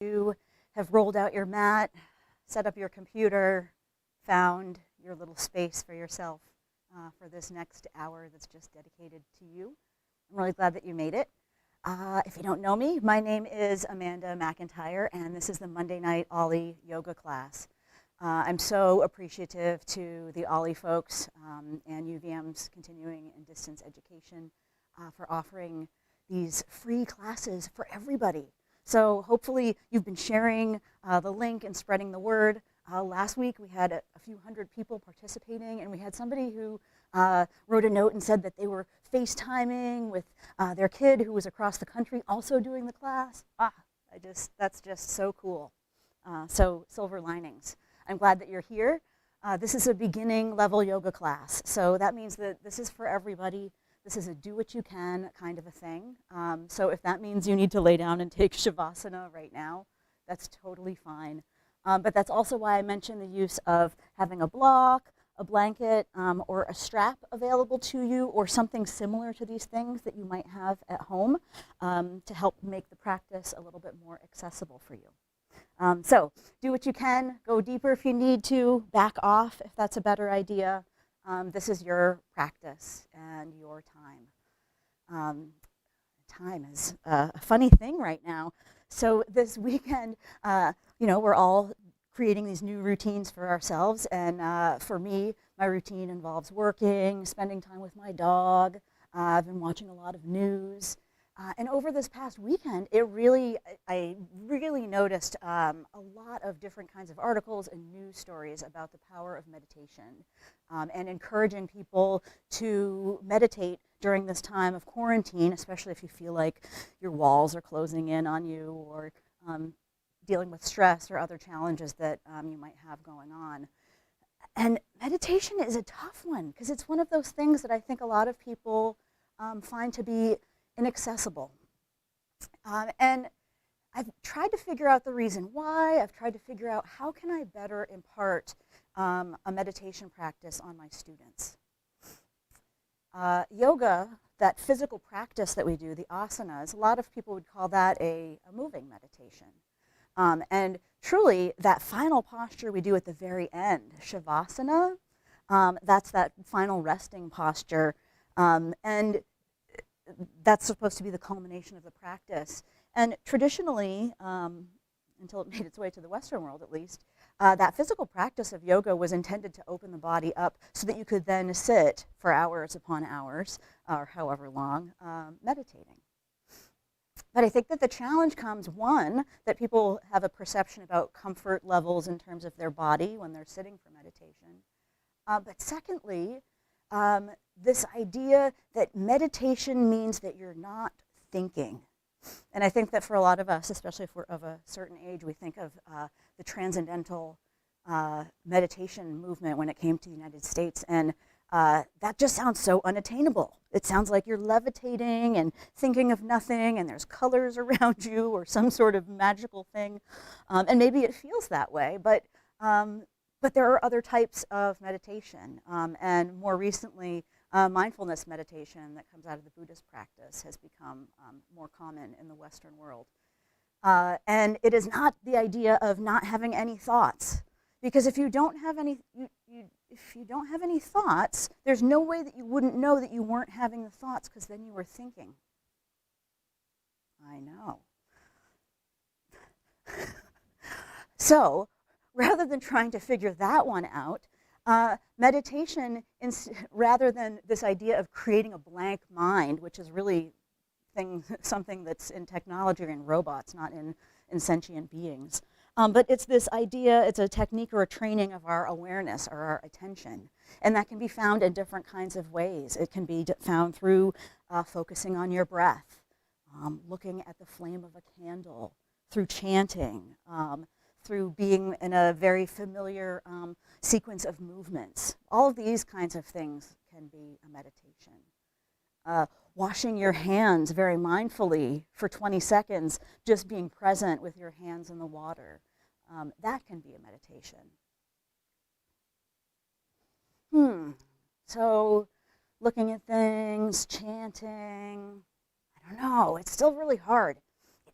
You have rolled out your mat, set up your computer, found your little space for yourself for this next hour that's just dedicated to you. I'm really glad that you made it. If you don't know me, my name is Amanda McIntire, and this is the Monday night OLLI yoga class. I'm so appreciative to the OLLI folks and UVM's continuing and distance education for offering these free classes for everybody. So hopefully you've been sharing the link and spreading the word. Last week we had a few hundred people participating, and we had somebody who wrote a note and said that they were FaceTiming with their kid who was across the country also doing the class. That's just so cool. So silver linings. I'm glad that you're here. This is a beginning level yoga class, so that means that this is for everybody. This is a do what you can kind of a thing. So if that means you need to lay down and take Shavasana right now, that's totally fine. But that's also why I mentioned the use of having a block, a blanket, or a strap available to you, or something similar to these things that you might have at home to help make the practice a little bit more accessible for you. So do what you can, go deeper if you need to, back off if that's a better idea. This is your practice and your time. Time is a funny thing right now. So this weekend, we're all creating these new routines for ourselves, and for me, my routine involves working, spending time with my dog. I've been watching a lot of news. And over this past weekend, I really noticed a lot of different kinds of articles and news stories about the power of meditation and encouraging people to meditate during this time of quarantine, especially if you feel like your walls are closing in on you or dealing with stress or other challenges that you might have going on. And meditation is a tough one because it's one of those things that I think a lot of people find to be inaccessible. And I've tried to figure out the reason why. I've tried to figure out how can I better impart a meditation practice on my students. Yoga, that physical practice that we do, the asanas, a lot of people would call that a moving meditation. And truly, that final posture we do at the very end, Shavasana, that's that final resting posture. And that's supposed to be the culmination of the practice. And traditionally, until it made its way to the Western world at least, that physical practice of yoga was intended to open the body up so that you could then sit for hours upon hours, or however long, meditating. But I think that the challenge comes, one, that people have a perception about comfort levels in terms of their body when they're sitting for meditation. But secondly, this idea that meditation means that you're not thinking. And I think that for a lot of us, especially if we're of a certain age, we think of the transcendental meditation movement when it came to the United States, and that just sounds so unattainable. It sounds like you're levitating and thinking of nothing, and there's colors around you or some sort of magical thing. And maybe it feels that way, but there are other types of meditation, and more recently, mindfulness meditation that comes out of the Buddhist practice has become more common in the Western world. And it is not the idea of not having any thoughts, because if you don't have any, if you don't have any thoughts, there's no way that you wouldn't know that you weren't having the thoughts, because then you were thinking. I know. So, rather than trying to figure that one out, meditation, rather than this idea of creating a blank mind, which is really something that's in technology or in robots, not in sentient beings, but it's this idea, it's a technique or a training of our awareness or our attention. And that can be found in different kinds of ways. It can be found through focusing on your breath, looking at the flame of a candle, through chanting, through being in a very familiar sequence of movements. All of these kinds of things can be a meditation. Washing your hands very mindfully for 20 seconds, just being present with your hands in the water. That can be a meditation. So looking at things, chanting, I don't know, it's still really hard.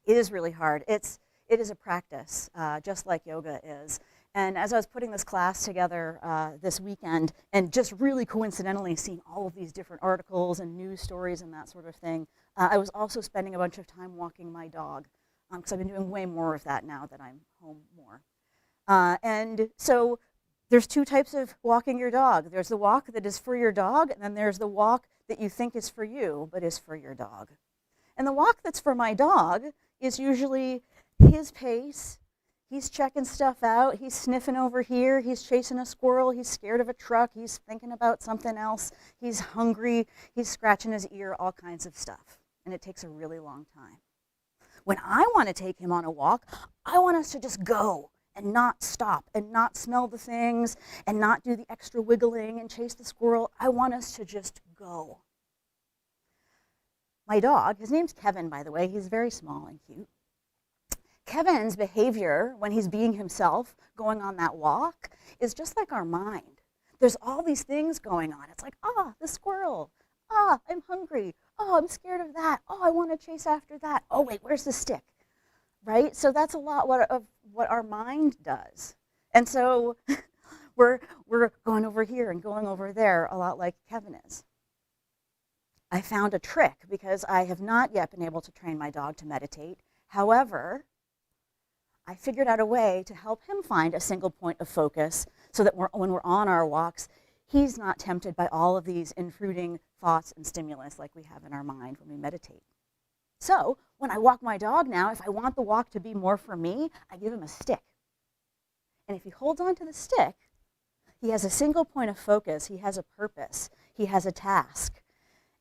It is really hard. It's it is a practice, just like yoga is. And as I was putting this class together this weekend, and just really coincidentally seeing all of these different articles and news stories and that sort of thing, I was also spending a bunch of time walking my dog, because I've been doing way more of that now that I'm home more. And so there's two types of walking your dog. There's the walk that is for your dog, and then there's the walk that you think is for you, but is for your dog. And the walk that's for my dog is usually his pace. He's checking stuff out. He's sniffing over here. He's chasing a squirrel. He's scared of a truck. He's thinking about something else. He's hungry. He's scratching his ear, all kinds of stuff. And it takes a really long time. When I want to take him on a walk, I want us to just go and not stop and not smell the things and not do the extra wiggling and chase the squirrel. I want us to just go. My dog, his name's Kevin, by the way. He's very small and cute. Kevin's behavior when he's being himself, going on that walk, is just like our mind. There's all these things going on. It's like, the squirrel. I'm hungry. I'm scared of that. I want to chase after that. Oh, wait, where's the stick? Right? So that's a lot of what our mind does. And so we're going over here and going over there a lot like Kevin is. I found a trick because I have not yet been able to train my dog to meditate. However, I figured out a way to help him find a single point of focus so that when we're on our walks, he's not tempted by all of these intruding thoughts and stimulus like we have in our mind when we meditate. So when I walk my dog now, if I want the walk to be more for me, I give him a stick. And if he holds on to the stick, he has a single point of focus, he has a purpose, he has a task.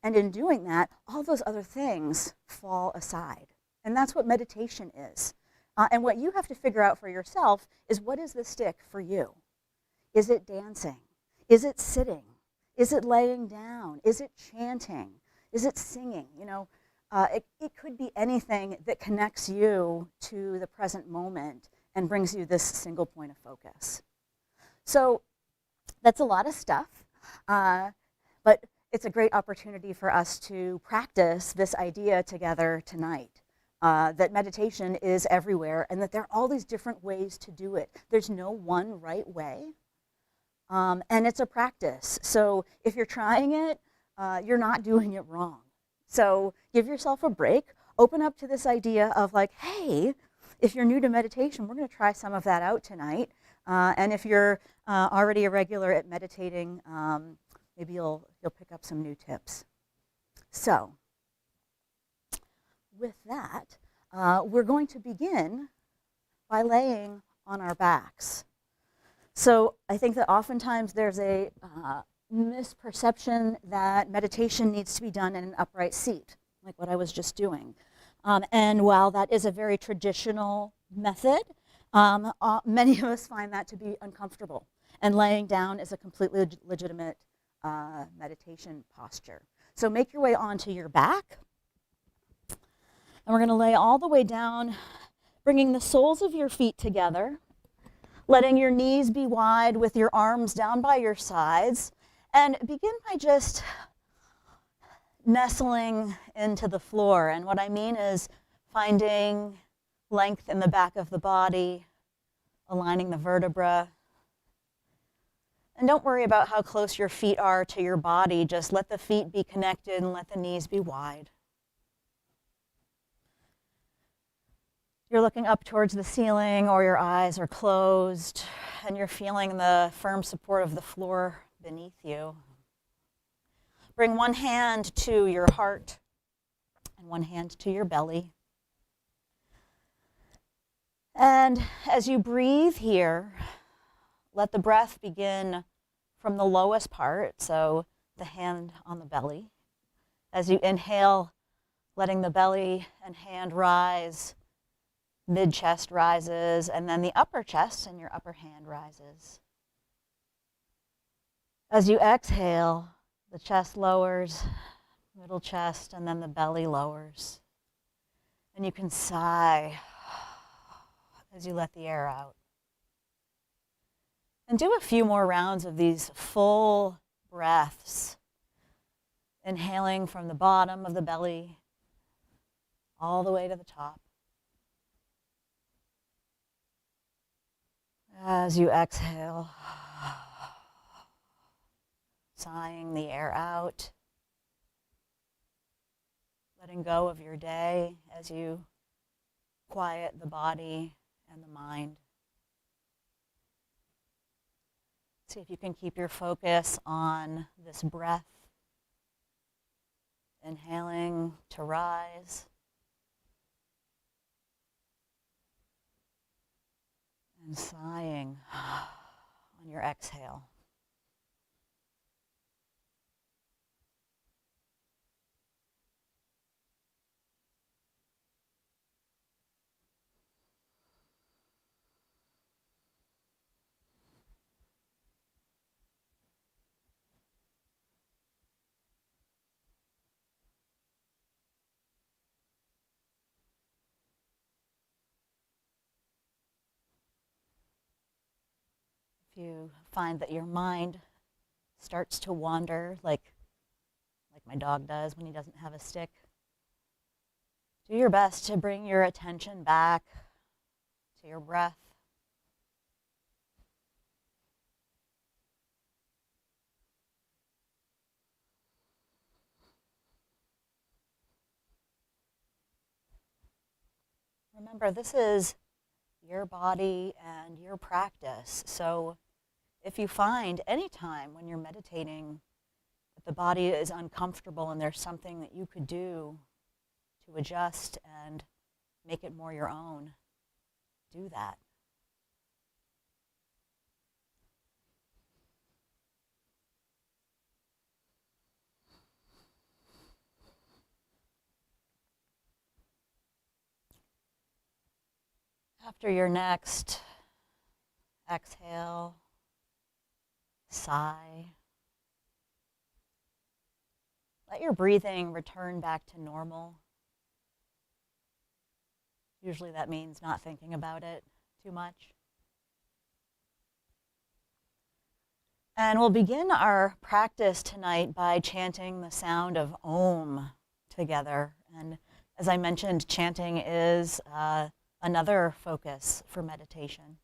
And in doing that, all those other things fall aside. And that's what meditation is. And what you have to figure out for yourself is, what is the stick for you? Is it dancing? Is it sitting? Is it laying down? Is it chanting? Is it singing? It could be anything that connects you to the present moment and brings you this single point of focus. So that's a lot of stuff, but it's a great opportunity for us to practice this idea together tonight. That meditation is everywhere and that there are all these different ways to do it. There's no one right way, and it's a practice. So if you're trying it, you're not doing it wrong. So give yourself a break, open up to this idea of like, hey, if you're new to meditation, we're going to try some of that out tonight. And if you're already a regular at meditating, maybe you'll pick up some new tips. So with that, we're going to begin by laying on our backs. So I think that oftentimes there's a misperception that meditation needs to be done in an upright seat, like what I was just doing. And while that is a very traditional method, many of us find that to be uncomfortable. And laying down is a completely legitimate meditation posture. So make your way onto your back. And we're going to lay all the way down, bringing the soles of your feet together, letting your knees be wide with your arms down by your sides, and begin by just nestling into the floor. And what I mean is finding length in the back of the body, aligning the vertebra. And don't worry about how close your feet are to your body. Just let the feet be connected and let the knees be wide. You're looking up towards the ceiling, or your eyes are closed, and you're feeling the firm support of the floor beneath you. Bring one hand to your heart and one hand to your belly. And as you breathe here, let the breath begin from the lowest part, so the hand on the belly. As you inhale, letting the belly and hand rise, mid-chest rises, and then the upper chest and your upper hand rises. As you exhale, the chest lowers, middle chest, and then the belly lowers. And you can sigh as you let the air out. And do a few more rounds of these full breaths, inhaling from the bottom of the belly all the way to the top. As you exhale, sighing the air out, letting go of your day as you quiet the body and the mind. See if you can keep your focus on this breath. Inhaling to rise. And sighing on your exhale. If you find that your mind starts to wander like my dog does when he doesn't have a stick, do your best to bring your attention back to your breath. Remember, this is your body and your practice. So if you find any time when you're meditating that the body is uncomfortable and there's something that you could do to adjust and make it more your own, do that. After your next exhale, sigh. Let your breathing return back to normal. Usually that means not thinking about it too much. And we'll begin our practice tonight by chanting the sound of Om together. And as I mentioned, chanting is another focus for meditation.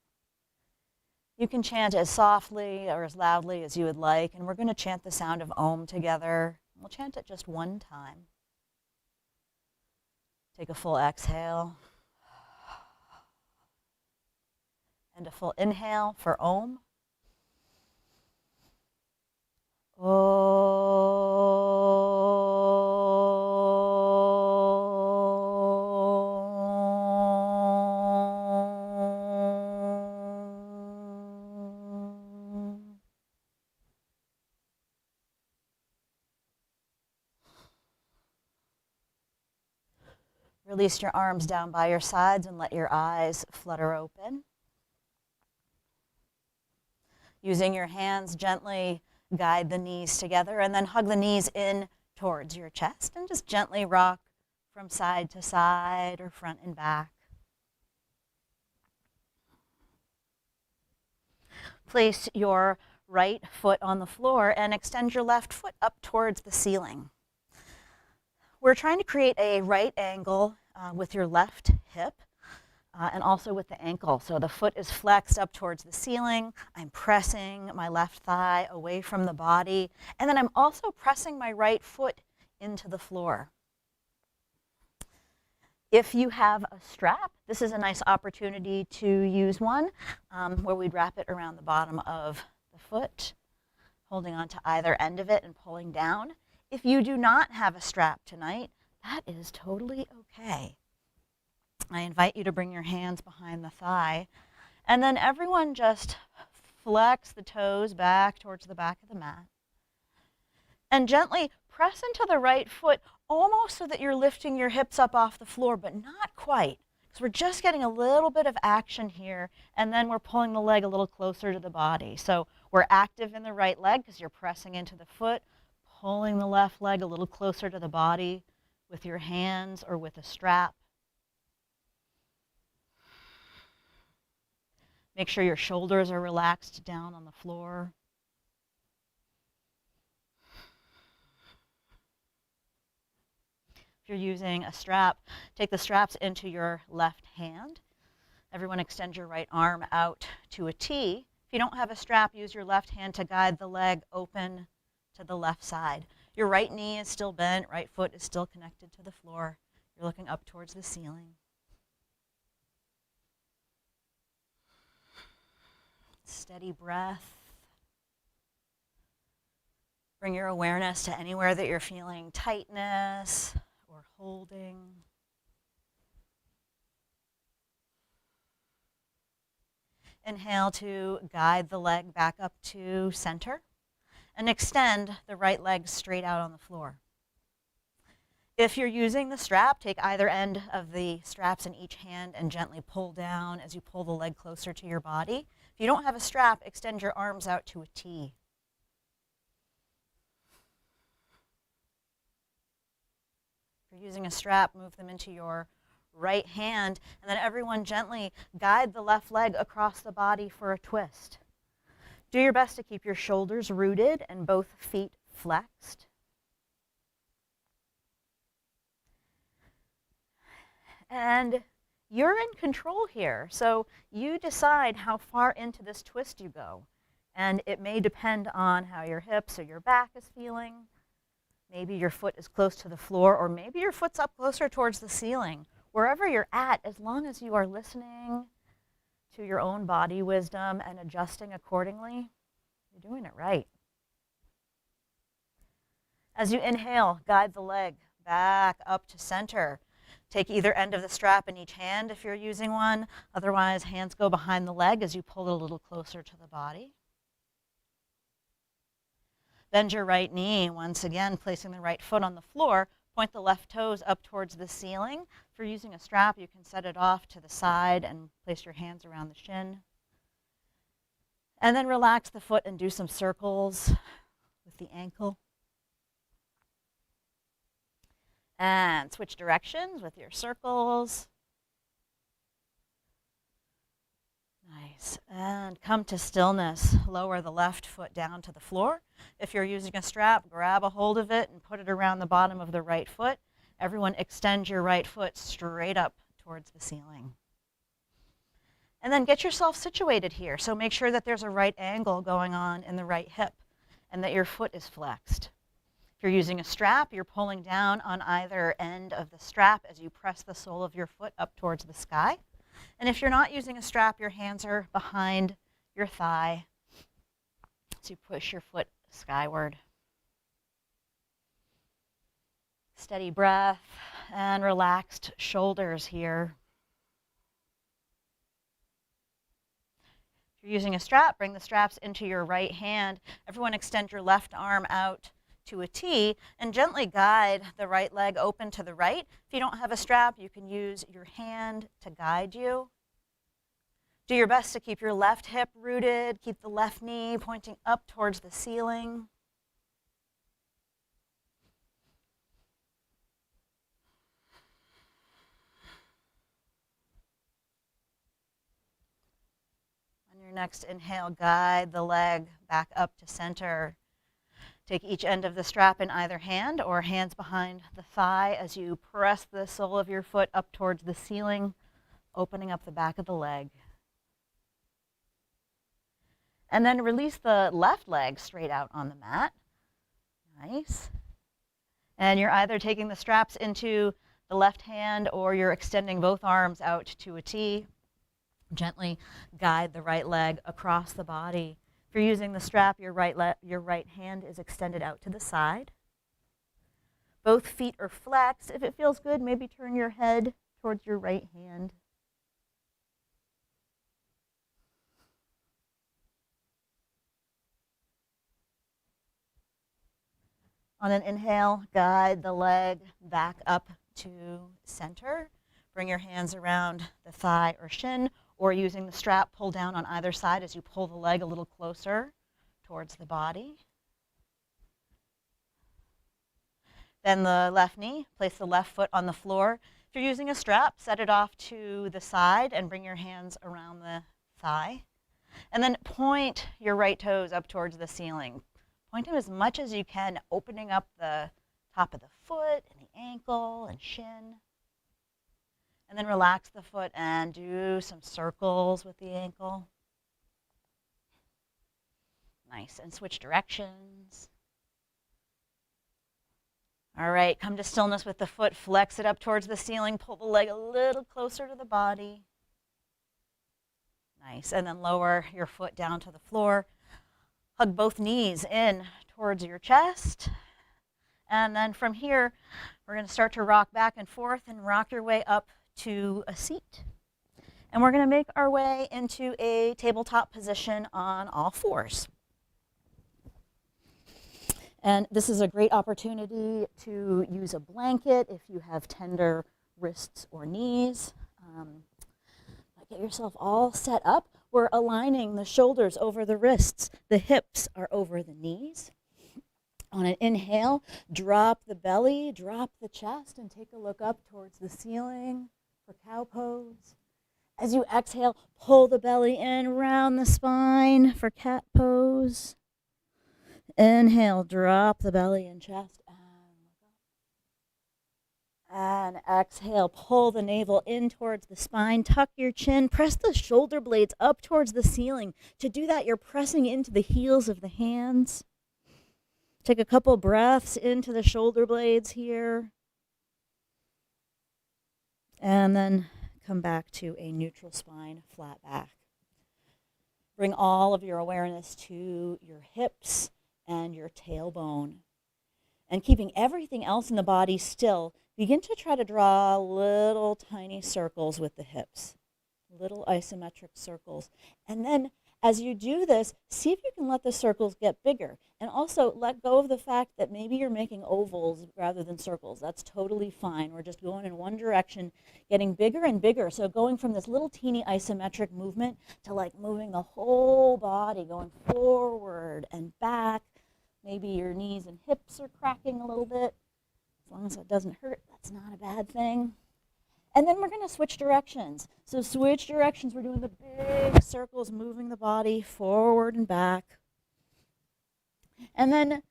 You can chant as softly or as loudly as you would like, and we're going to chant the sound of Om together. We'll chant it just one time. Take a full exhale and a full inhale for Om. Release your arms down by your sides and let your eyes flutter open. Using your hands, gently guide the knees together and then hug the knees in towards your chest and just gently rock from side to side or front and back. Place your right foot on the floor and extend your left foot up towards the ceiling. We're trying to create a right angle with your left hip and also with the ankle. So the foot is flexed up towards the ceiling. I'm pressing my left thigh away from the body. And then I'm also pressing my right foot into the floor. If you have a strap, this is a nice opportunity to use one where we'd wrap it around the bottom of the foot, holding on to either end of it and pulling down. If you do not have a strap tonight, that is totally okay. I invite you to bring your hands behind the thigh, and then everyone just flex the toes back towards the back of the mat. And gently press into the right foot, almost so that you're lifting your hips up off the floor, but not quite. Because we're just getting a little bit of action here, and then we're pulling the leg a little closer to the body. So we're active in the right leg because you're pressing into the foot, pulling the left leg a little closer to the body with your hands or with a strap. Make sure your shoulders are relaxed down on the floor. If you're using a strap, take the straps into your left hand Everyone extend your right arm out to a T. If you don't have a strap, use your left hand to guide the leg open to the left side. Your right knee is still bent, right foot is still connected to the floor. You're looking up towards the ceiling. Steady breath. Bring your awareness to anywhere that you're feeling tightness or holding. Inhale to guide the leg back up to center and extend the right leg straight out on the floor. If you're using the strap, take either end of the straps in each hand and gently pull down as you pull the leg closer to your body. If you don't have a strap, extend your arms out to a T. If you're using a strap, move them into your right hand, and then everyone gently guide the left leg across the body for a twist. Do your best to keep your shoulders rooted and both feet flexed. And you're in control here, so you decide how far into this twist you go. And it may depend on how your hips or your back is feeling. Maybe your foot is close to the floor, or maybe your foot's up closer towards the ceiling. Wherever you're at, as long as you are listening to your own body wisdom and adjusting accordingly, you're doing it right. As you inhale, guide the leg back up to center. Take either end of the strap in each hand if you're using one. Otherwise, hands go behind the leg as you pull it a little closer to the body. Bend your right knee, once again, placing the right foot on the floor. Point the left toes up towards the ceiling. If you're using a strap, you can set it off to the side and place your hands around the shin. And then relax the foot and do some circles with the ankle. And switch directions with your circles. Nice. And come to stillness. Lower the left foot down to the floor. If you're using a strap, grab a hold of it and put it around the bottom of the right foot. Everyone extend your right foot straight up towards the ceiling. And then get yourself situated here. So make sure that there's a right angle going on in the right hip and that your foot is flexed. If you're using a strap, you're pulling down on either end of the strap as you press the sole of your foot up towards the sky. And if you're not using a strap, your hands are behind your thigh as you push your foot skyward. Steady breath and relaxed shoulders here. If you're using a strap, bring the straps into your right hand. Everyone extend your left arm out to a T and gently guide the right leg open to the right. If you don't have a strap, you can use your hand to guide you. Do your best to keep your left hip rooted, keep the left knee pointing up towards the ceiling. On your next inhale, guide the leg back up to center. Take each end of the strap in either hand or hands behind the thigh as you press the sole of your foot up towards the ceiling, opening up the back of the leg. And then release the left leg straight out on the mat. Nice. And you're either taking the straps into the left hand or you're extending both arms out to a T. Gently guide the right leg across the body. If you're using the strap, your right hand is extended out to the side. Both feet are flexed. If it feels good, maybe turn your head towards your right hand. On an inhale, guide the leg back up to center. Bring your hands around the thigh or shin, or using the strap, pull down on either side as you pull the leg a little closer towards the body. Then the left knee, place the left foot on the floor. If you're using a strap, set it off to the side and bring your hands around the thigh. And then point your right toes up towards the ceiling. Point them as much as you can, opening up the top of the foot and the ankle and shin. And then relax the foot and do some circles with the ankle. Nice, and switch directions. All right, come to stillness with the foot, flex it up towards the ceiling, pull the leg a little closer to the body. Nice, and then lower your foot down to the floor. Hug both knees in towards your chest. And then from here, we're going to start to rock back and forth and rock your way up to a seat. And we're going to make our way into a tabletop position on all fours. And this is a great opportunity to use a blanket if you have tender wrists or knees. Get yourself all set up. We're aligning the shoulders over the wrists. The hips are over the knees. On an inhale, drop the belly, drop the chest, and take a look up towards the ceiling for cow pose. As you exhale, pull the belly in, round the spine for cat pose. Inhale, drop the belly and chest, and look up. And exhale, pull the navel in towards the spine, tuck your chin, press the shoulder blades up towards the ceiling. To do that, you're pressing into the heels of the hands. Take a couple breaths into the shoulder blades here. And then come back to a neutral spine, flat back. Bring all of your awareness to your hips and your tailbone. And keeping everything else in the body still, begin to try to draw little tiny circles with the hips, little isometric circles. And then as you do this, see if you can let the circles get bigger. And also let go of the fact that maybe you're making ovals rather than circles. That's totally fine. We're just going in one direction, getting bigger and bigger. So going from this little teeny isometric movement to like moving the whole body, going forward and back. Maybe your knees and hips are cracking a little bit. As long as it doesn't hurt, that's not a bad thing. And then we're going to switch directions. So switch directions. We're doing the big circles, moving the body forward and back. And then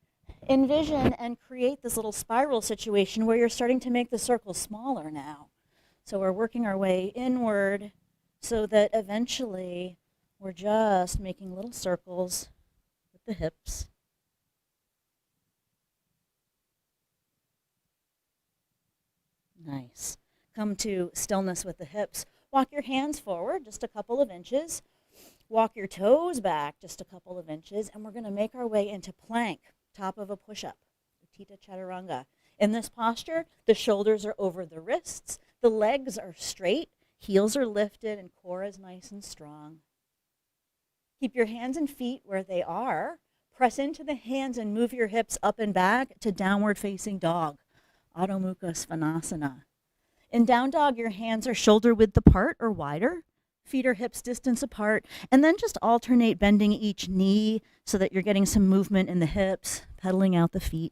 envision and create this little spiral situation where you're starting to make the circles smaller now. So we're working our way inward so that eventually we're just making little circles with the hips. Nice. Come to stillness with the hips. Walk your hands forward just a couple of inches. Walk your toes back just a couple of inches. And we're going to make our way into plank, top of a push-up, Chaturanga. In this posture, the shoulders are over the wrists. The legs are straight. Heels are lifted and core is nice and strong. Keep your hands and feet where they are. Press into the hands and move your hips up and back to downward facing dog. Adho Mukha Svanasana. In down dog, your hands are shoulder width apart or wider. Feet are hips distance apart. And then just alternate bending each knee so that you're getting some movement in the hips, pedaling out the feet.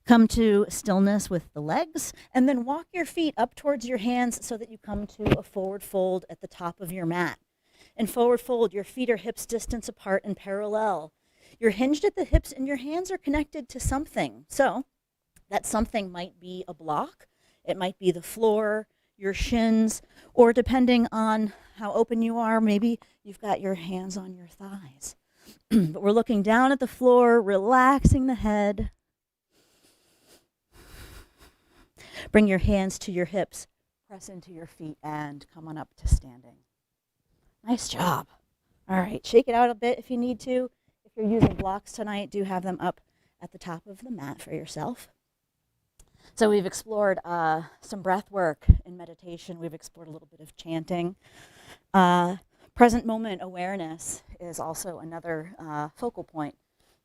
Come to stillness with the legs, and then walk your feet up towards your hands so that you come to a forward fold at the top of your mat. In forward fold, your feet are hips distance apart and parallel. You're hinged at the hips and your hands are connected to something. So that something might be a block. It might be the floor, your shins, or depending on how open you are, maybe you've got your hands on your thighs. But we're looking down at the floor, relaxing the head. Bring your hands to your hips, press into your feet, and come on up to standing. Nice job. All right, shake it out a bit if you need to. If you're using blocks tonight, do have them up at the top of the mat for yourself. So we've explored some breath work in meditation. We've explored a little bit of chanting. Present moment awareness is also another focal point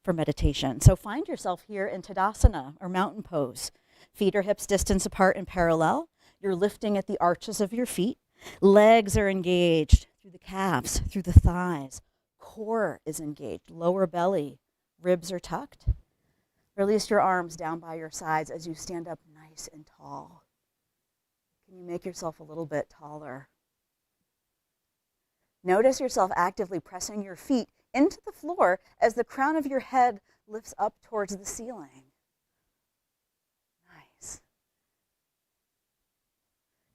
for meditation. So find yourself here in Tadasana or mountain pose. Feet are hips distance apart and parallel. You're lifting at the arches of your feet. Legs are engaged through the calves, through the thighs. Core is engaged, lower belly, ribs are tucked. Release your arms down by your sides as you stand up nice and tall. Can you make yourself a little bit taller? Notice yourself actively pressing your feet into the floor as the crown of your head lifts up towards the ceiling. Nice.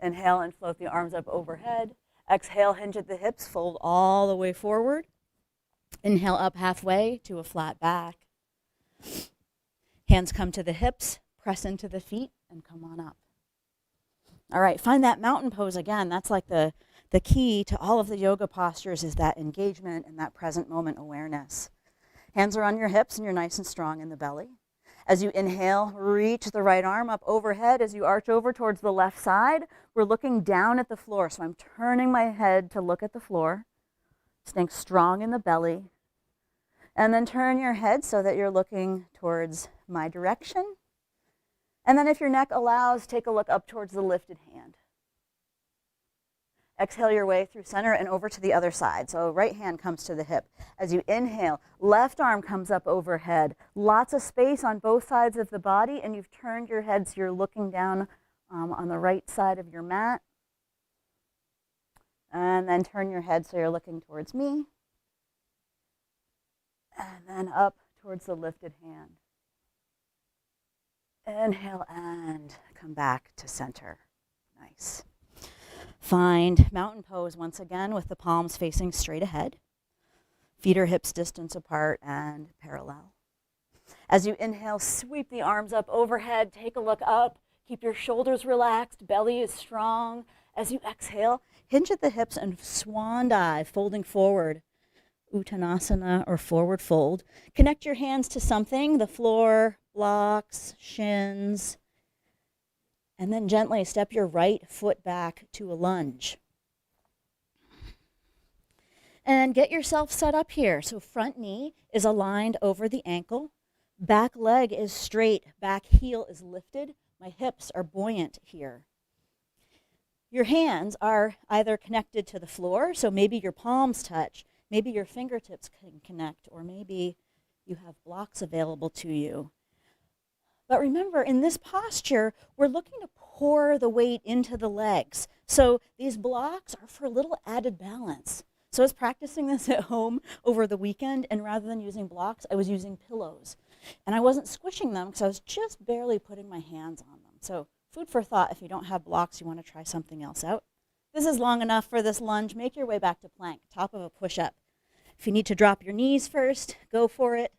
Inhale and float the arms up overhead. Exhale, hinge at the hips, fold all the way forward. Inhale up halfway to a flat back. Hands come to the hips, press into the feet, and come on up. All right, find that mountain pose again. That's like the key to all of the yoga postures, is that engagement and that present moment awareness. Hands are on your hips and you're nice and strong in the belly. As you inhale, reach the right arm up overhead. As you arch over towards the left side, we're looking down at the floor. So I'm turning my head to look at the floor, staying strong in the belly. And then turn your head so that you're looking towards my direction. And then if your neck allows, take a look up towards the lifted hand. Exhale your way through center and over to the other side. So right hand comes to the hip. As you inhale, left arm comes up overhead. Lots of space on both sides of the body, and you've turned your head so you're looking down on the right side of your mat. And then turn your head so you're looking towards me. And then up towards the lifted hand. Inhale and come back to center. Nice. Find mountain pose once again with the palms facing straight ahead. Feet are hips distance apart and parallel. As you inhale, sweep the arms up overhead. Take a look up. Keep your shoulders relaxed. Belly is strong. As you exhale, hinge at the hips and swan dive, folding forward. Uttanasana or forward fold. Connect your hands to something, the floor, blocks, shins. And then gently step your right foot back to a lunge. And get yourself set up here. So front knee is aligned over the ankle. Back leg is straight. Back heel is lifted. My hips are buoyant here. Your hands are either connected to the floor, so maybe your palms touch. Maybe your fingertips can connect, or maybe you have blocks available to you. But remember, in this posture, we're looking to pour the weight into the legs. So these blocks are for a little added balance. So I was practicing this at home over the weekend, and rather than using blocks, I was using pillows. And I wasn't squishing them because I was just barely putting my hands on them. So food for thought, if you don't have blocks, you want to try something else out. This is long enough for this lunge. Make your way back to plank, top of a push-up. If you need to drop your knees first, go for it.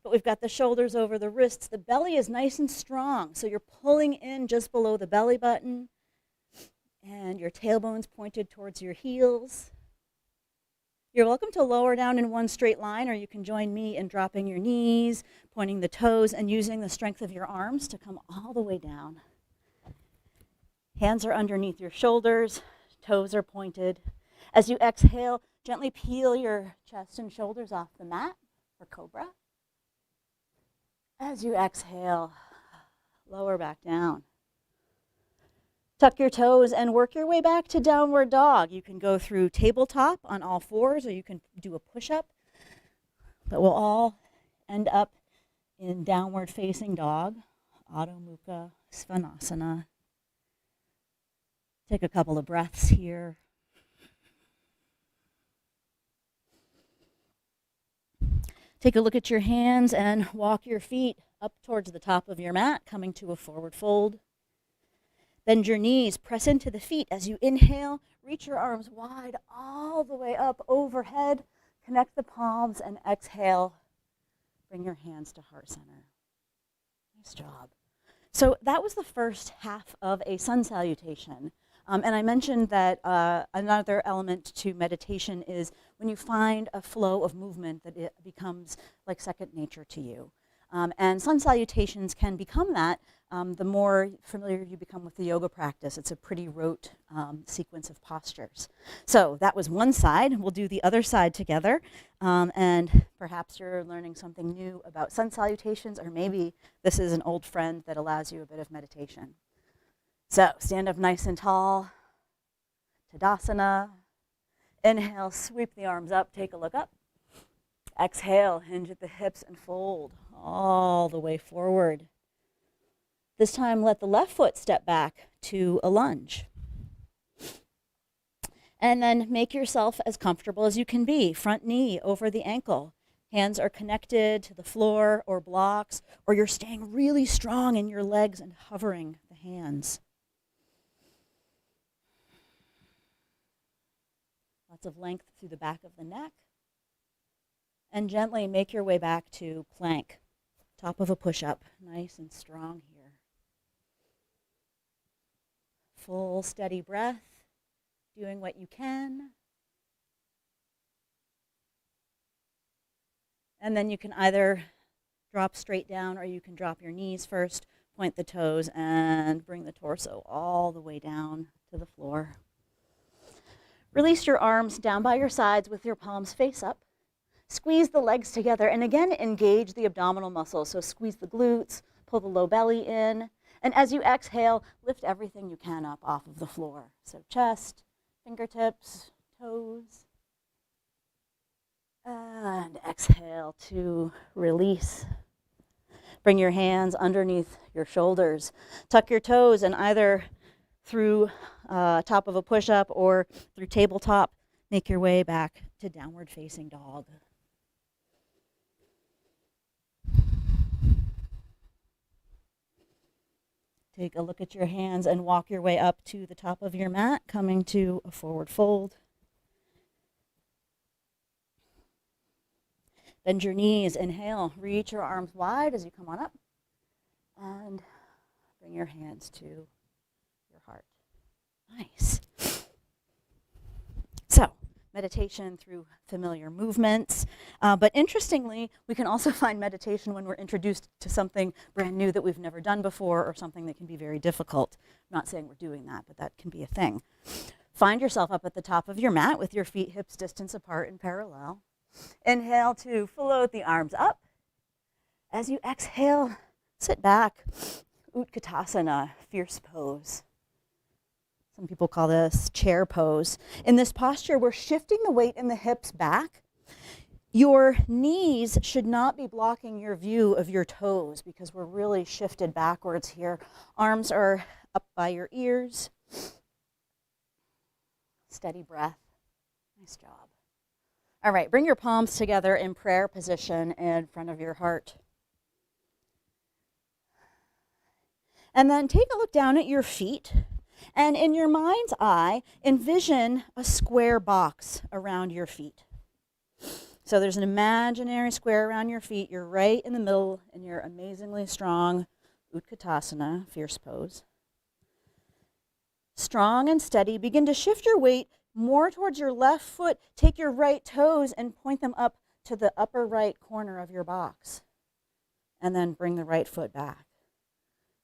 But we've got the shoulders over the wrists. The belly is nice and strong, so you're pulling in just below the belly button, and your tailbone's pointed towards your heels. You're welcome to lower down in one straight line, or you can join me in dropping your knees, pointing the toes, and using the strength of your arms to come all the way down. Hands are underneath your shoulders, toes are pointed. As you exhale, gently peel your chest and shoulders off the mat for cobra. As you exhale, lower back down. Tuck your toes and work your way back to downward dog. You can go through tabletop on all fours, or you can do a push-up. But we'll all end up in downward facing dog, Adho Mukha Svanasana. Take a couple of breaths here. Take a look at your hands and walk your feet up towards the top of your mat, coming to a forward fold. Bend your knees, press into the feet. As you inhale, reach your arms wide all the way up overhead. Connect the palms and exhale. Bring your hands to heart center. Nice job. So that was the first half of a sun salutation. And I mentioned that another element to meditation is when you find a flow of movement that it becomes like second nature to you. And sun salutations can become that the more familiar you become with the yoga practice. It's a pretty rote sequence of postures. So that was one side. We'll do the other side together. And perhaps you're learning something new about sun salutations, or maybe this is an old friend that allows you a bit of meditation. So stand up nice and tall, Tadasana. Inhale, sweep the arms up, take a look up. Exhale, hinge at the hips and fold all the way forward. This time, let the left foot step back to a lunge. And then make yourself as comfortable as you can be. Front knee over the ankle. Hands are connected to the floor or blocks, or you're staying really strong in your legs and hovering the hands. Lots of length through the back of the neck. And gently make your way back to plank, top of a push-up, nice and strong here. Full steady breath, doing what you can. And then you can either drop straight down or you can drop your knees first, point the toes, and bring the torso all the way down to the floor. Release your arms down by your sides with your palms face up. Squeeze the legs together, and again, engage the abdominal muscles. So squeeze the glutes, pull the low belly in, and as you exhale, lift everything you can up off of the floor. So chest, fingertips, toes, and exhale to release. Bring your hands underneath your shoulders. Tuck your toes, and either through top of a push-up or through tabletop, make your way back to downward facing dog. Take a look at your hands and walk your way up to the top of your mat, coming to a forward fold. Bend your knees, inhale, reach your arms wide as you come on up, and bring your hands to your heart. Nice. So, meditation through familiar movements, but interestingly, we can also find meditation when we're introduced to something brand new that we've never done before, or something that can be very difficult. I'm not saying we're doing that, but that can be a thing. Find yourself up at the top of your mat with your feet hips distance apart and parallel. Inhale to float the arms up. As you exhale, sit back. Uttanasana, fierce pose. Some people call this chair pose. In this posture, we're shifting the weight in the hips back. Your knees should not be blocking your view of your toes because we're really shifted backwards here. Arms are up by your ears. Steady breath. Nice job. All right, bring your palms together in prayer position in front of your heart. And then take a look down at your feet. And in your mind's eye, envision a square box around your feet. So there's an imaginary square around your feet. You're right in the middle in your amazingly strong Uttanasana, fierce pose. Strong and steady. Begin to shift your weight more towards your left foot. Take your right toes and point them up to the upper right corner of your box. And then bring the right foot back.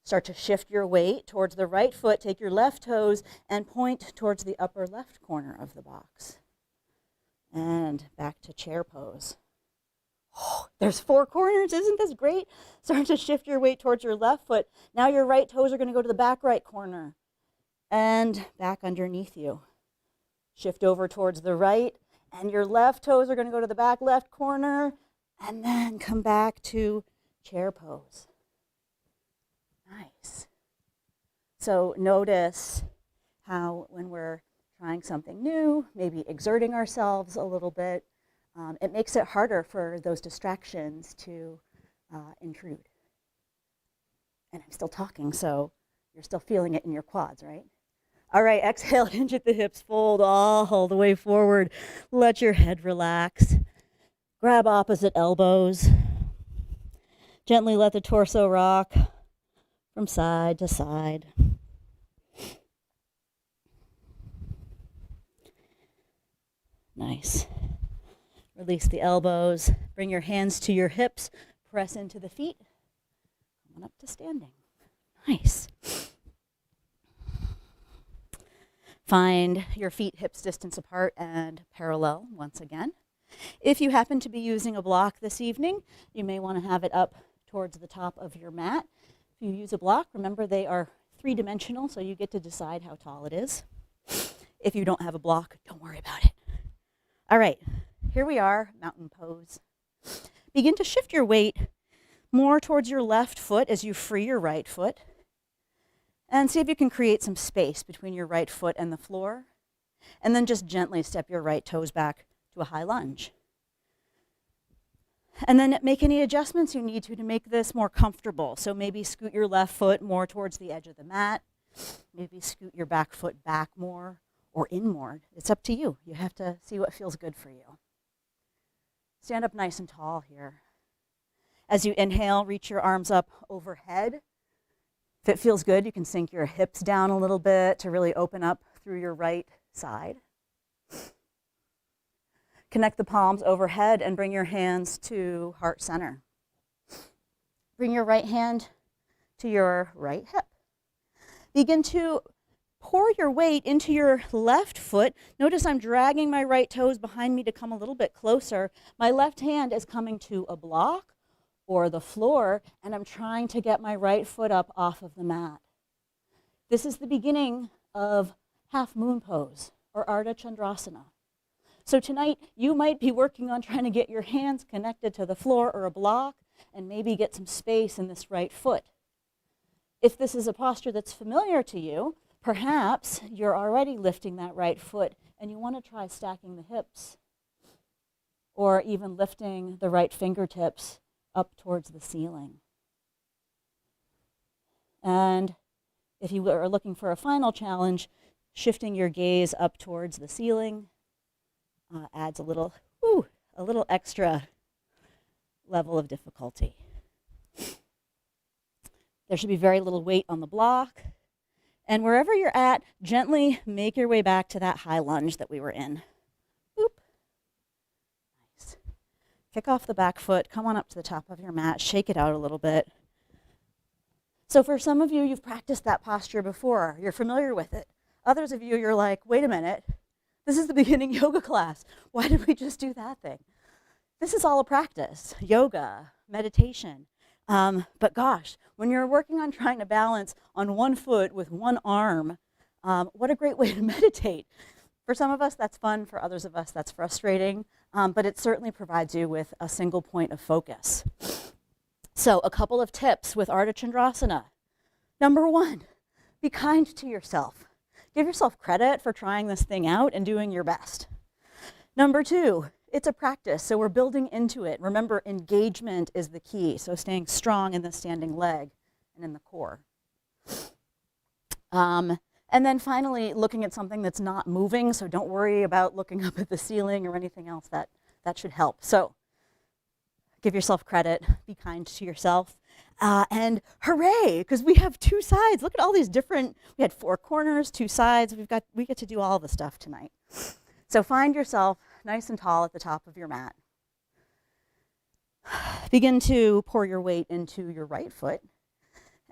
Start to shift your weight towards the right foot. Take your left toes and point towards the upper left corner of the box. And back to chair pose. Oh, there's 4 corners. Isn't this great? Start to shift your weight towards your left foot. Now your right toes are going to go to the back right corner and back underneath you. Shift over towards the right, and your left toes are going to go to the back left corner, and then come back to chair pose. Nice. So notice how when we're trying something new, maybe exerting ourselves a little bit, it makes it harder for those distractions to intrude. And I'm still talking, so you're still feeling it in your quads, right? All right, exhale, hinge at the hips, fold all the way forward. Let your head relax. Grab opposite elbows. Gently let the torso rock from side to side. Nice. Release the elbows. Bring your hands to your hips. Press into the feet. Come on up to standing. Nice. Find your feet hips distance apart and parallel once again. If you happen to be using a block this evening, you may want to have it up towards the top of your mat. If you use a block, remember they are 3-dimensional, so you get to decide how tall it is. If you don't have a block, don't worry about it. All right, here we are, mountain pose. Begin to shift your weight more towards your left foot as you free your right foot. And see if you can create some space between your right foot and the floor. And then just gently step your right toes back to a high lunge. And then make any adjustments you need to make this more comfortable. So maybe scoot your left foot more towards the edge of the mat. Maybe scoot your back foot back more. or inward. It's up to you. You have to see what feels good for you. Stand up nice and tall here. As you inhale, reach your arms up overhead. If it feels good, you can sink your hips down a little bit to really open up through your right side. Connect the palms overhead and bring your hands to heart center. Bring your right hand to your right hip. Begin to pour your weight into your left foot. Notice I'm dragging my right toes behind me to come a little bit closer. My left hand is coming to a block or the floor, and I'm trying to get my right foot up off of the mat. This is the beginning of half moon pose or Artachandrasana. So tonight you might be working on trying to get your hands connected to the floor or a block and maybe get some space in this right foot. If this is a posture that's familiar to you, perhaps you're already lifting that right foot and you want to try stacking the hips or even lifting the right fingertips up towards the ceiling. And if you are looking for a final challenge, shifting your gaze up towards the ceiling adds a little extra level of difficulty. There should be very little weight on the block. And wherever you're at, gently make your way back to that high lunge that we were in. Boop. Nice. Kick off the back foot, come on up to the top of your mat, shake it out a little bit. So for some of you, you've practiced that posture before. You're familiar with it. Others of you, you're like, wait a minute, this is the beginning yoga class. Why did we just do that thing? This is all a practice, yoga, meditation. But gosh, when you're working on trying to balance on one foot with one arm, what a great way to meditate. For some of us, that's fun. For others of us, that's frustrating. But it certainly provides you with a single point of focus. So a couple of tips with Artachandrasana. Number one, be kind to yourself. Give yourself credit for trying this thing out and doing your best. Number two, it's a practice, so we're building into it. Remember, engagement is the key, so staying strong in the standing leg and in the core. And then finally, looking at something that's not moving, so don't worry about looking up at the ceiling or anything else. That should help. So give yourself credit, be kind to yourself, and hooray, because we have two sides. Look at all these different, we had 4 corners, 2 sides. We get to do all the stuff tonight. So find yourself nice and tall at the top of your mat. Begin to pour your weight into your right foot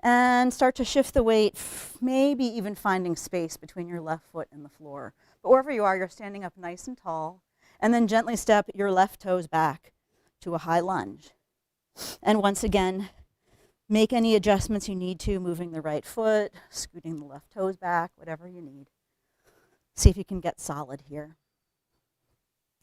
and start to shift the weight, maybe even finding space between your left foot and the floor. But wherever you are, you're standing up nice and tall, and then gently step your left toes back to a high lunge. And once again, make any adjustments you need to, moving the right foot, scooting the left toes back, whatever you need. See if you can get solid here.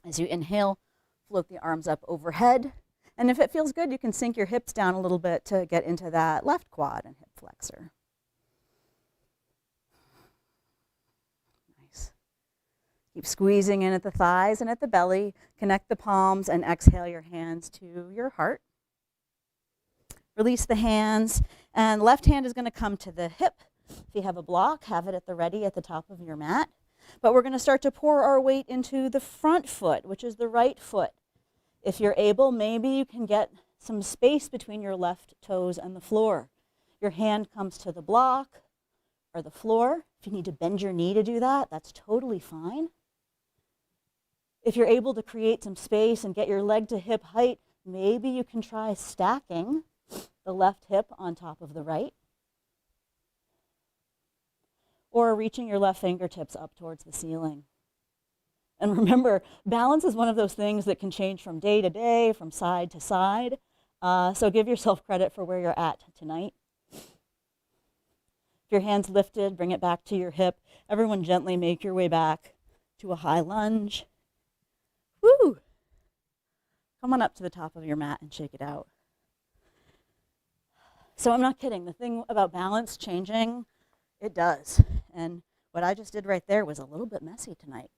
As you inhale, float the arms up overhead. And if it feels good, you can sink your hips down a little bit to get into that left quad and hip flexor. Nice. Keep squeezing in at the thighs and at the belly. Connect the palms and exhale your hands to your heart. Release the hands, and left hand is going to come to the hip. If you have a block, have it at the ready at the top of your mat. But we're going to start to pour our weight into the front foot, which is the right foot. If you're able, maybe you can get some space between your left toes and the floor. Your hand comes to the block or the floor. If you need to bend your knee to do that, that's totally fine. If you're able to create some space and get your leg to hip height, maybe you can try stacking the left hip on top of the right, or reaching your left fingertips up towards the ceiling. And remember, balance is one of those things that can change from day to day, from side to side. So give yourself credit for where you're at tonight. If your hand's lifted, bring it back to your hip. Everyone gently make your way back to a high lunge. Woo! Come on up to the top of your mat and shake it out. So I'm not kidding. The thing about balance changing, it does. And what I just did right there was a little bit messy tonight.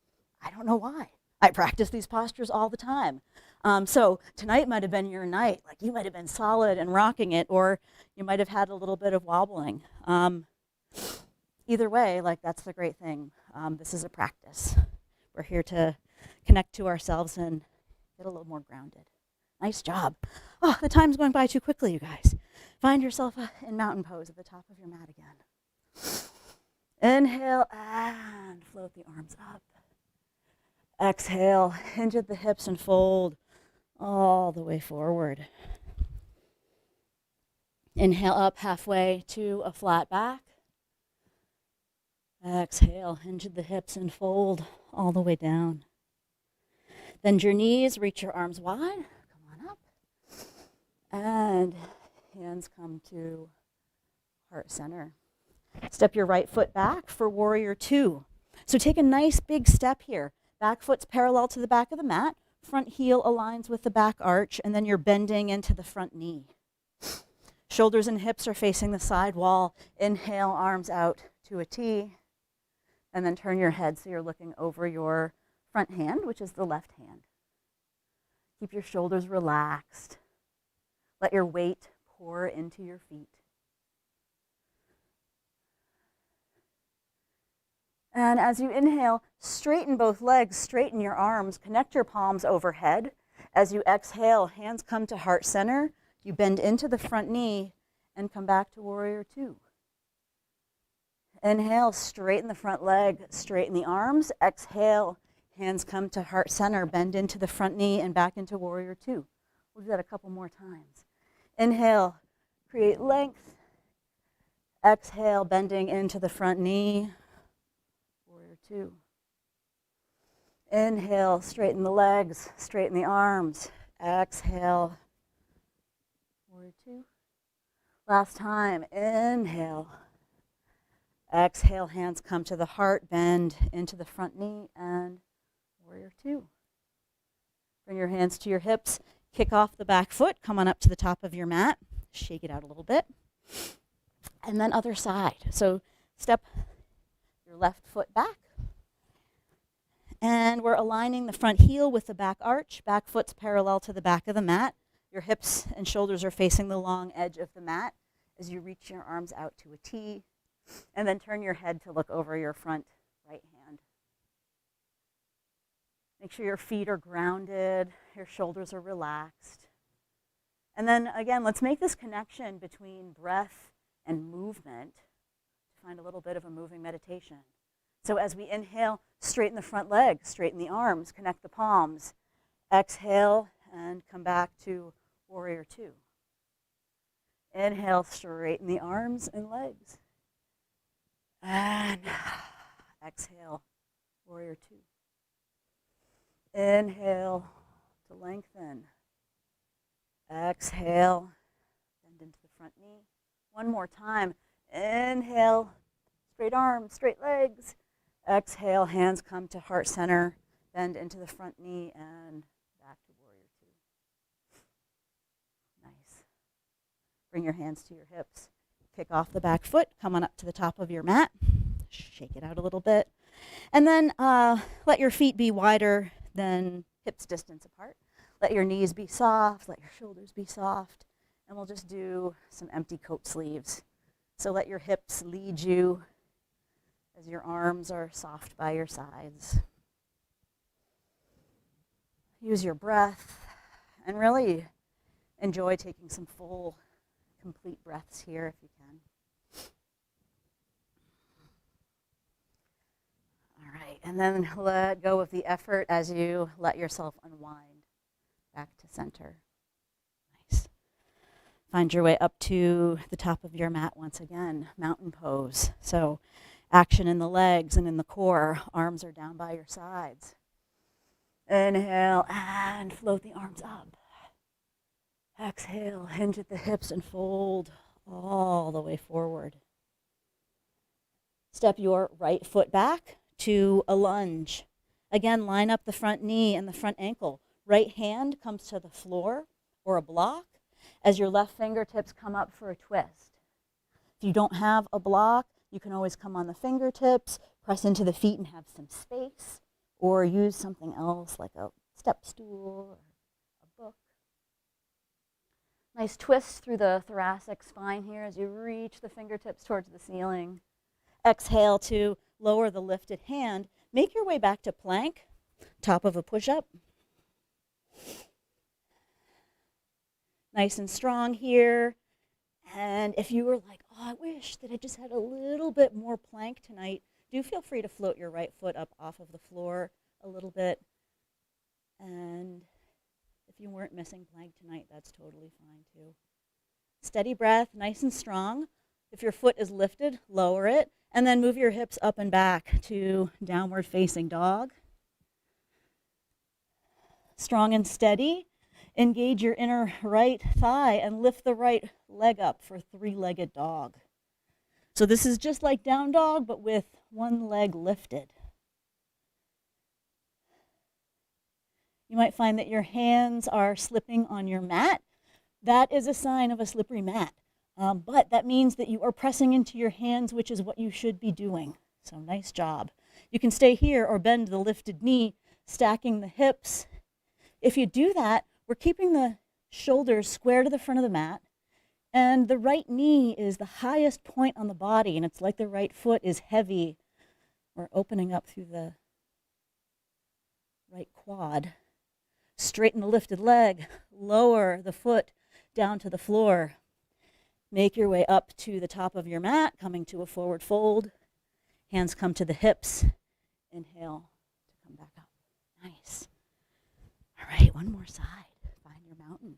I don't know why. I practice these postures all the time. So tonight might have been your night. Like you might have been solid and rocking it, or you might have had a little bit of wobbling. Either way, like that's the great thing. This is a practice. We're here to connect to ourselves and get a little more grounded. Nice job. Oh, the time's going by too quickly, you guys. Find yourself in mountain pose at the top of your mat again. Inhale and float the arms up. Exhale, hinge at the hips and fold all the way forward. Inhale up halfway to a flat back. Exhale, hinge at the hips and fold all the way down. Bend your knees, reach your arms wide. Come on up. And hands come to heart center. Step your right foot back for warrior two. So take a nice big step here. Back foot's parallel to the back of the mat. Front heel aligns with the back arch, and then you're bending into the front knee. Shoulders and hips are facing the side wall. Inhale, arms out to a T. And then turn your head so you're looking over your front hand, which is the left hand. Keep your shoulders relaxed. Let your weight pour into your feet. And as you inhale, straighten both legs, straighten your arms, connect your palms overhead. As you exhale, hands come to heart center. You bend into the front knee and come back to warrior two. Inhale, straighten the front leg, straighten the arms. Exhale, hands come to heart center, bend into the front knee and back into warrior two. We'll do that a couple more times. Inhale, create length. Exhale, bending into the front knee, warrior two. Inhale, straighten the legs, straighten the arms. Exhale, warrior two. Last time, inhale. Exhale, hands come to the heart, bend into the front knee, and warrior two. Bring your hands to your hips, kick off the back foot, come on up to the top of your mat, shake it out a little bit, and then other side. So step your left foot back, and we're aligning the front heel with the back arch. Back foot's parallel to the back of the mat. Your hips and shoulders are facing the long edge of the mat as you reach your arms out to a T. And then turn your head to look over your front right hand. Make sure your feet are grounded, your shoulders are relaxed. And then again, let's make this connection between breath and movement to find a little bit of a moving meditation. So as we inhale, straighten the front leg, straighten the arms, connect the palms. Exhale and come back to warrior two. Inhale, straighten the arms and legs. And exhale, warrior two. Inhale to lengthen. Exhale, bend into the front knee. One more time. Inhale, straight arms, straight legs. Exhale, hands come to heart center. Bend into the front knee and back to warrior two. Nice. Bring your hands to your hips. Kick off the back foot, come on up to the top of your mat, shake it out a little bit, and then let your feet be wider than hips distance apart. Let your knees be soft, let your shoulders be soft, and we'll just do some empty coat sleeves. So let your hips lead you as your arms are soft by your sides. Use your breath and really enjoy taking some full, complete breaths here if you can. All right, and then let go of the effort as you let yourself unwind back to center. Nice. Find your way up to the top of your mat once again, mountain pose. So action in the legs and in the core. Arms are down by your sides. Inhale and float the arms up. Exhale, hinge at the hips and fold all the way forward. Step your right foot back to a lunge. Again, line up the front knee and the front ankle. Right hand comes to the floor or a block as your left fingertips come up for a twist. If you don't have a block, you can always come on the fingertips, press into the feet and have some space, or use something else like a step stool or a book. Nice twist through the thoracic spine here as you reach the fingertips towards the ceiling. Exhale to lower the lifted hand. Make your way back to plank, top of a push-up. Nice and strong here. And if you were like, oh, I wish that I just had a little bit more plank tonight, do feel free to float your right foot up off of the floor a little bit. And if you weren't missing plank tonight, that's totally fine too. Steady breath, nice and strong. If your foot is lifted, lower it, and then move your hips up and back to downward facing dog. Strong and steady. Engage your inner right thigh and lift the right leg up for three-legged dog. So this is just like down dog, but with one leg lifted. You might find that your hands are slipping on your mat. That is a sign of a slippery mat. But that means that you are pressing into your hands, which is what you should be doing. So nice job. You can stay here or bend the lifted knee, stacking the hips. If you do that, we're keeping the shoulders square to the front of the mat, and the right knee is the highest point on the body, and it's like the right foot is heavy. We're opening up through the right quad. Straighten the lifted leg, lower the foot down to the floor. Make your way up to the top of your mat, coming to a forward fold. Hands come to the hips. Inhale to come back up. Nice. All right, one more side. Find your mountain.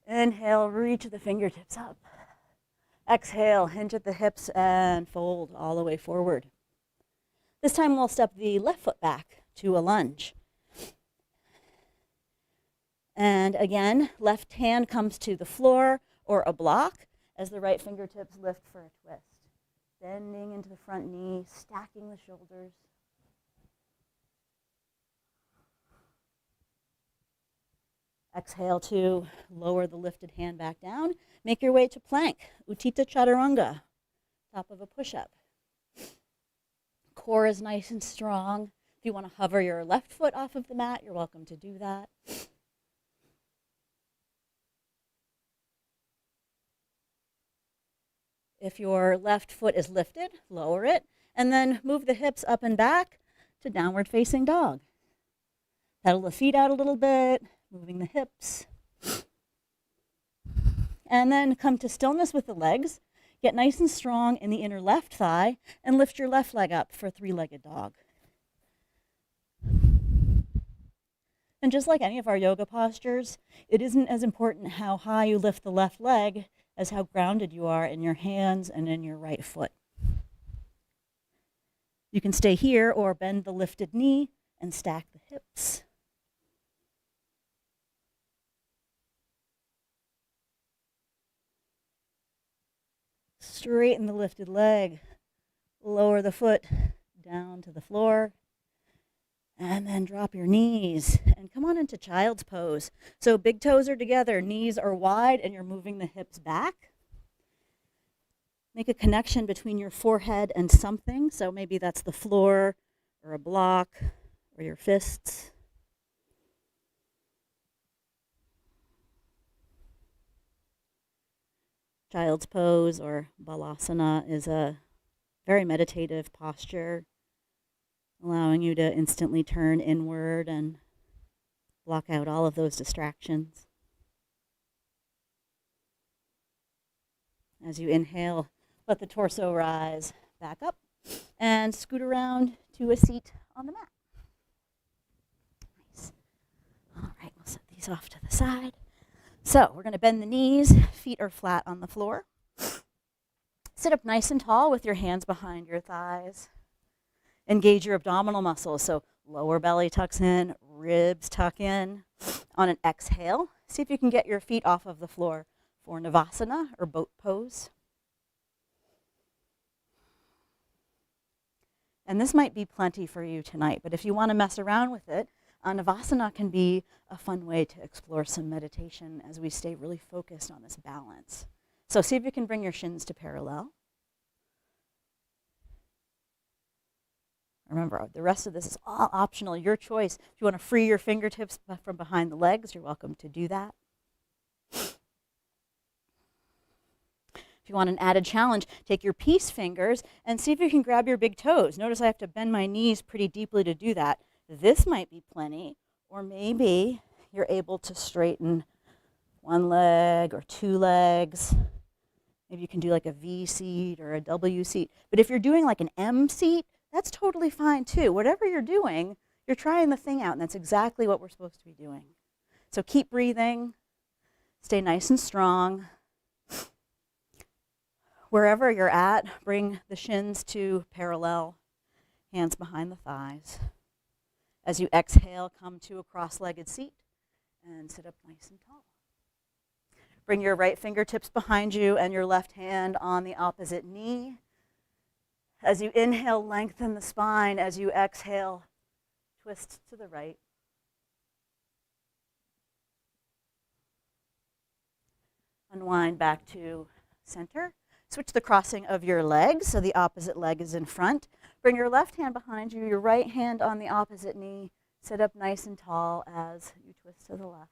Inhale, reach the fingertips up. Exhale, hinge at the hips and fold all the way forward. This time we'll step the left foot back to a lunge. And again, left hand comes to the floor or a block as the right fingertips lift for a twist. Bending into the front knee, stacking the shoulders. Exhale to lower the lifted hand back down. Make your way to plank, Uttanasana Chaturanga, top of a push-up. Core is nice and strong. If you want to hover your left foot off of the mat, you're welcome to do that. If your left foot is lifted, lower it, and then move the hips up and back to downward facing dog. Pedal the feet out a little bit, moving the hips. And then come to stillness with the legs. Get nice and strong in the inner left thigh and lift your left leg up for three-legged dog. And just like any of our yoga postures, it isn't as important how high you lift the left leg as how grounded you are in your hands and in your right foot. You can stay here or bend the lifted knee and stack the hips. Straighten the lifted leg, lower the foot down to the floor, and then drop your knees and come on into child's pose. So big toes are together, knees are wide, and you're moving the hips back. Make a connection between your forehead and something. So maybe that's the floor or a block or your fists. Child's pose or Balasana is a very meditative posture, allowing you to instantly turn inward and block out all of those distractions. As you inhale, let the torso rise back up and scoot around to a seat on the mat. Nice. All right, we'll set these off to the side. So we're going to bend the knees, feet are flat on the floor. Sit up nice and tall with your hands behind your thighs. Engage your abdominal muscles, so lower belly tucks in, ribs tuck in. On an exhale, see if you can get your feet off of the floor for Navasana or boat pose. And this might be plenty for you tonight, but if you want to mess around with it, Navasana can be a fun way to explore some meditation as we stay really focused on this balance. So see if you can bring your shins to parallel. Remember, the rest of this is all optional, your choice. If you want to free your fingertips from behind the legs, you're welcome to do that. If you want an added challenge, take your peace fingers and see if you can grab your big toes. Notice I have to bend my knees pretty deeply to do that. This might be plenty, or maybe you're able to straighten one leg or two legs. Maybe you can do like a V seat or a W seat. But if you're doing like an M seat, that's totally fine too. Whatever you're doing, you're trying the thing out, and that's exactly what we're supposed to be doing. So keep breathing, stay nice and strong. Wherever you're at, bring the shins to parallel, hands behind the thighs. As you exhale, come to a cross-legged seat and sit up nice and tall. Bring your right fingertips behind you and your left hand on the opposite knee. As you inhale, lengthen the spine. As you exhale, twist to the right. Unwind back to center. Switch the crossing of your legs so the opposite leg is in front. Bring your left hand behind you, your right hand on the opposite knee. Sit up nice and tall as you twist to the left.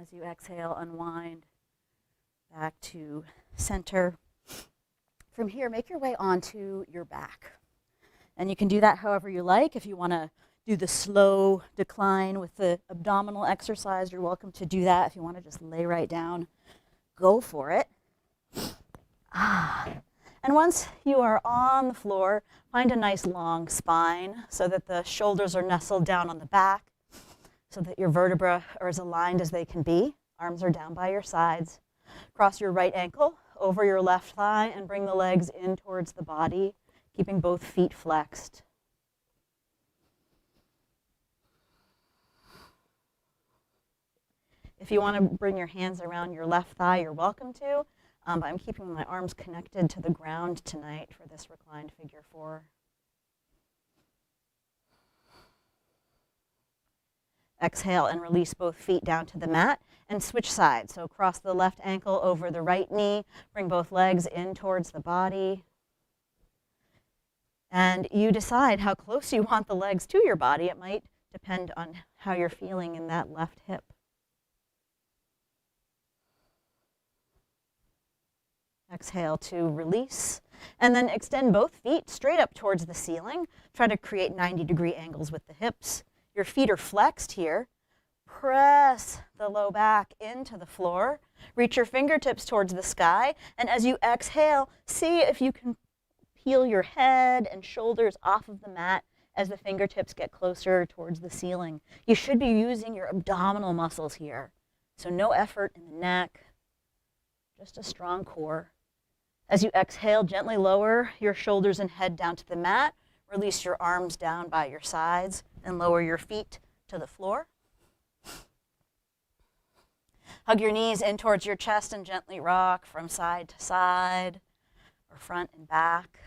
As you exhale, unwind back to center. From here, make your way onto your back. And you can do that however you like. If you want to do the slow decline with the abdominal exercise, you're welcome to do that. If you want to just lay right down, go for it. And once you are on the floor, find a nice long spine so that the shoulders are nestled down on the back, so that your vertebrae are as aligned as they can be. Arms are down by your sides. Cross your right ankle over your left thigh and bring the legs in towards the body, keeping both feet flexed. If you want to bring your hands around your left thigh, you're welcome to, but I'm keeping my arms connected to the ground tonight for this reclined figure 4. Exhale and release both feet down to the mat and switch sides. So cross the left ankle over the right knee, bring both legs in towards the body. And you decide how close you want the legs to your body. It might depend on how you're feeling in that left hip. Exhale to release, and then extend both feet straight up towards the ceiling. Try to create 90-degree angles with the hips. Your feet are flexed here. Press the low back into the floor. Reach your fingertips towards the sky, and as you exhale, see if you can peel your head and shoulders off of the mat as the fingertips get closer towards the ceiling. You should be using your abdominal muscles here, so no effort in the neck, just a strong core. As you exhale, gently lower your shoulders and head down to the mat. Release your arms down by your sides and lower your feet to the floor. Hug your knees in towards your chest and gently rock from side to side or front and back.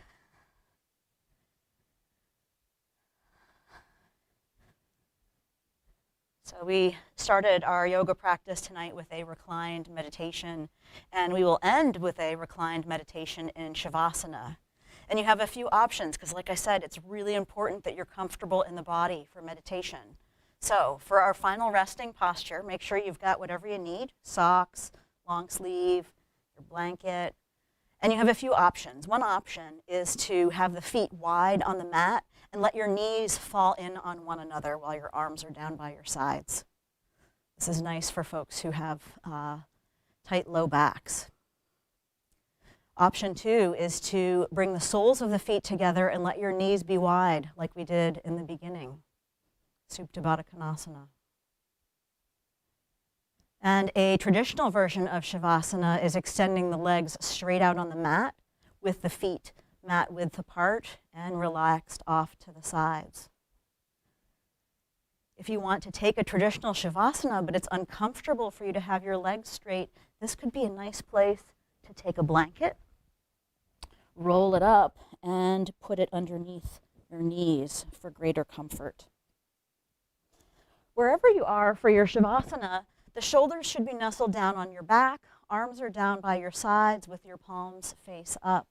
So we started our yoga practice tonight with a reclined meditation, and we will end with a reclined meditation in Shavasana. And you have a few options, because like I said, it's really important that you're comfortable in the body for meditation. So for our final resting posture, make sure you've got whatever you need, socks, long sleeve, your blanket, and you have a few options. One option is to have the feet wide on the mat and let your knees fall in on one another while your arms are down by your sides. This is nice for folks who have tight low backs. Option 2 is to bring the soles of the feet together and let your knees be wide like we did in the beginning. Supta Baddha Konasana. And a traditional version of Shavasana is extending the legs straight out on the mat with the feet mat width apart and relaxed off to the sides. If you want to take a traditional Shavasana, but it's uncomfortable for you to have your legs straight, this could be a nice place to take a blanket, roll it up, and put it underneath your knees for greater comfort. Wherever you are for your Shavasana, the shoulders should be nestled down on your back, arms are down by your sides with your palms face up.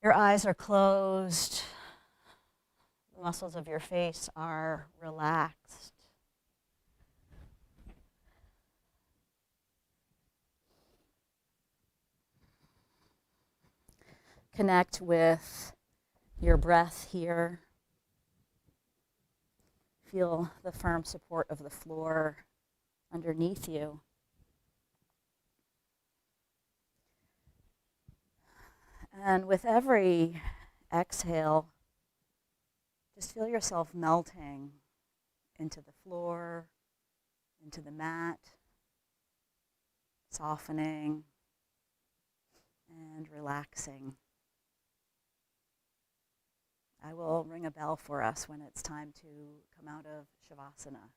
Your eyes are closed. The muscles of your face are relaxed. Connect with your breath here. Feel the firm support of the floor underneath you. And with every exhale, just feel yourself melting into the floor, into the mat, softening and relaxing. I will ring a bell for us when it's time to come out of Shavasana.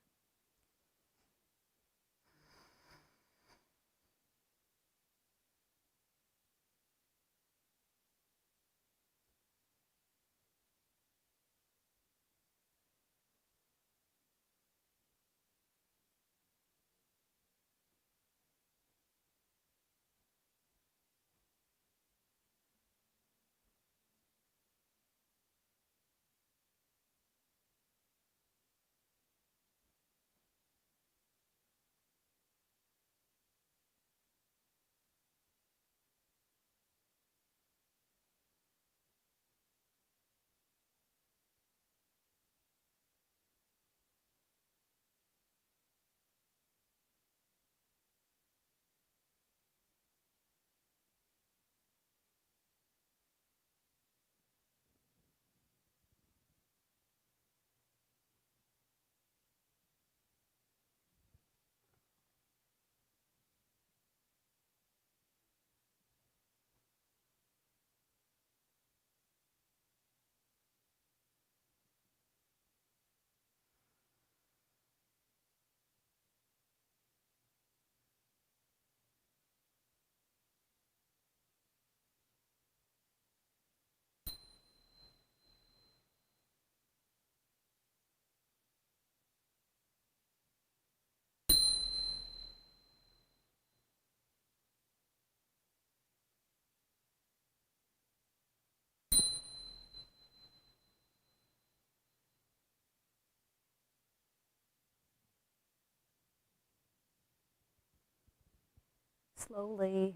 Slowly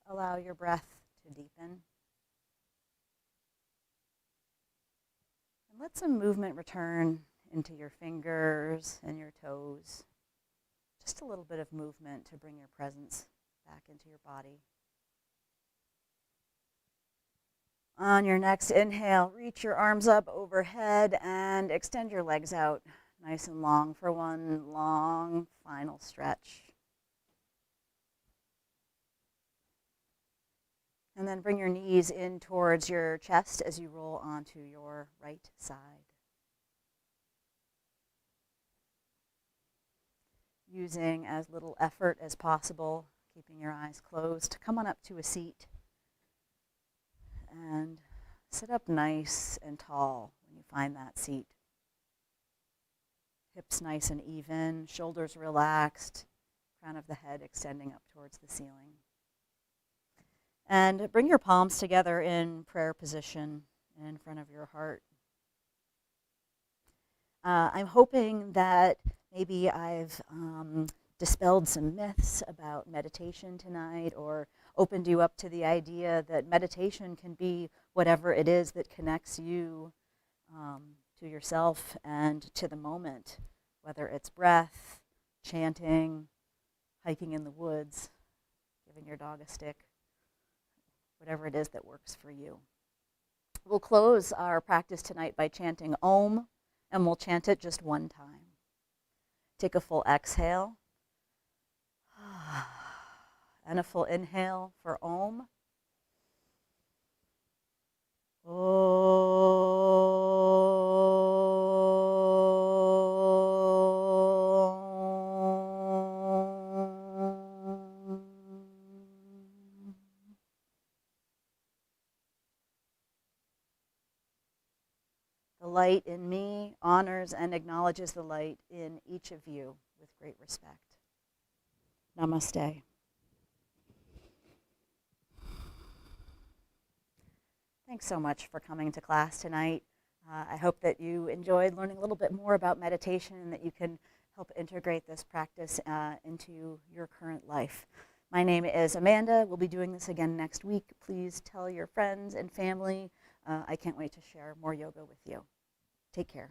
allow your breath to deepen. And let some movement return into your fingers and your toes. Just a little bit of movement to bring your presence back into your body. On your next inhale, reach your arms up overhead and extend your legs out nice and long for one long final stretch. And then bring your knees in towards your chest as you roll onto your right side. Using as little effort as possible, keeping your eyes closed. Come on up to a seat and sit up nice and tall when you find that seat. Hips nice and even, shoulders relaxed, crown of the head extending up towards the ceiling. And bring your palms together in prayer position in front of your heart. I'm hoping that maybe I've dispelled some myths about meditation tonight, or opened you up to the idea that meditation can be whatever it is that connects you to yourself and to the moment, whether it's breath, chanting, hiking in the woods, giving your dog a stick, whatever it is that works for you. We'll close our practice tonight by chanting Om, and we'll chant it just one time. Take a full exhale, and a full inhale for Om. The light in me honors and acknowledges the light in each of you with great respect. Namaste. Thanks so much for coming to class tonight. I hope that you enjoyed learning a little bit more about meditation and that you can help integrate this practice into your current life. My name is Amanda. We'll be doing this again next week. Please tell your friends and family. I can't wait to share more yoga with you. Take care.